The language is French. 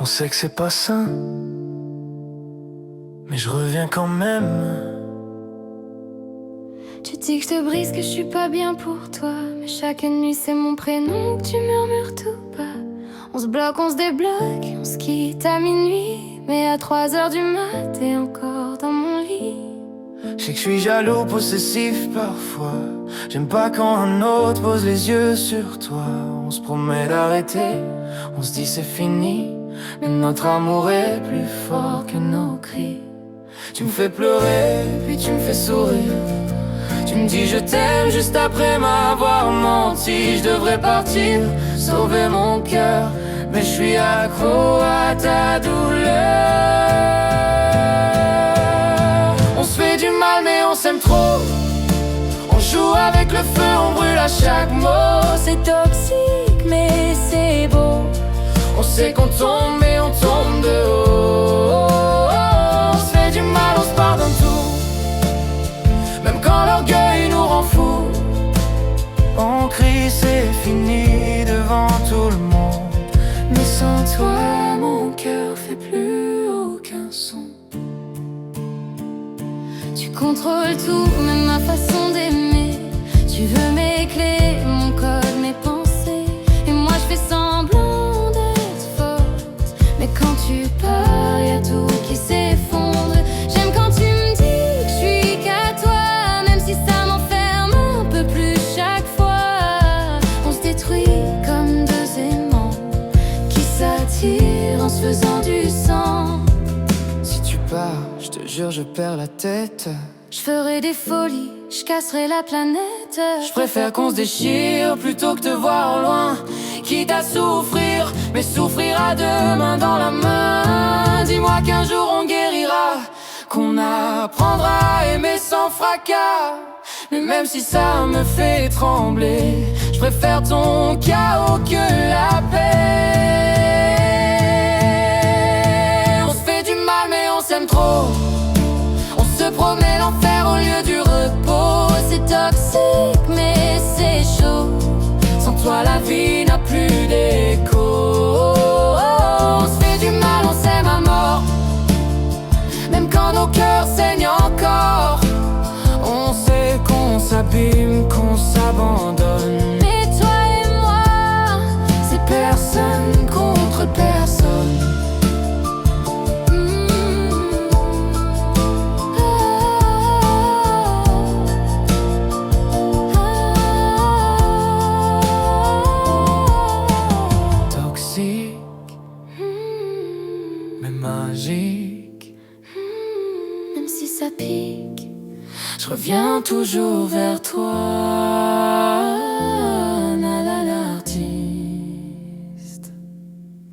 On sait que c'est pas sain, mais je reviens quand même. Tu dis que je te brise, que je suis pas bien pour toi, mais chaque nuit c'est mon prénom que tu murmures tout bas. On se bloque, on se débloque, on se quitte à minuit, mais à 3h du mat, t'es encore dans mon lit. Je sais que je suis jaloux, possessif parfois. J'aime pas quand un autre pose les yeux sur toi. On se promet d'arrêter, on se dit c'est fini, mais notre amour est plus fort que nos cris. Tu me fais pleurer, puis tu me fais sourire. Tu me dis je t'aime juste après m'avoir menti. Je devrais partir, sauver mon cœur, mais je suis accro à ta douleur. On se fait du mal mais on s'aime trop. On joue avec le feu, on brûle à chaque mot. C'est toxique mais c'est beau. On sait qu'on tombe mais on tombe de haut. On se fait du mal, on se pardonne tout, même quand l'orgueil nous rend fous. On crie c'est fini devant tout le monde, Mais sans toi mon cœur fait plus aucun son. Tu contrôles tout, même ma façon d'aimer. Tu veux mes clés, mon code, mes pensées. Et moi je fais semblant d'être forte, mais quand tu pars, y'a tout qui s'effondre. J'aime quand tu me dis que je suis qu'à toi, même si ça m'enferme un peu plus chaque fois. On se détruit comme deux aimants qui s'attirent en se faisant du sang. Si tu pars, je te jure je perds la tête. Je ferai des folies, je casserai la planète. Je préfère qu'on se déchire plutôt que te voir au loin, quitte à souffrir, mais souffrir à deux mains dans la main. Dis-moi qu'un jour on guérira, qu'on apprendra à aimer sans fracas. Mais même si ça me fait trembler, je préfère ton chaos que la paix. On se fait du mal mais on s'aime trop. On se promet l'enfer au lieu du repos. C'est toxique mais c'est chaud. Sans toi la vie n'a plus d'écho. On se fait du mal, on s'aime à mort, même quand nos cœurs saignent encore. On sait qu'on s'abîme, qu'on s'abandonne, Mais toi et moi, c'est personne contre personne. Toxique, mais magique. même si ça pique, Je reviens toujours vers toi.